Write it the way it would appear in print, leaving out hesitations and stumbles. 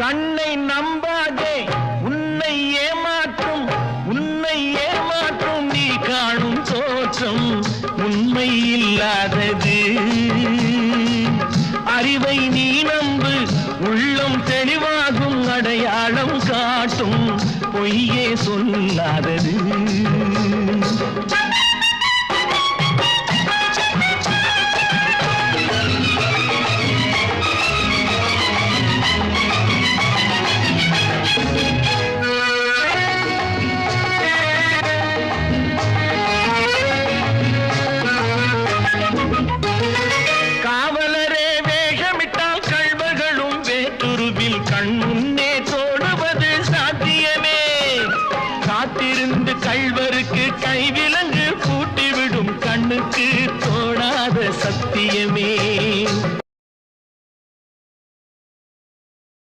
கண்ணை நம்பாதே, உன்னை ஏமாற்றும் நீ காணும் தோற்றம் உண்மை இல்லாதது. அறிவை நீ நம்பு, உள்ளம் தெளிவாகும், அடையாளம் காட்டும் பொய்யே சொல்லாதது. காவலரே வேஷமிட்டால் கள்வர்களும் வேற்றுருவில் கண்முன்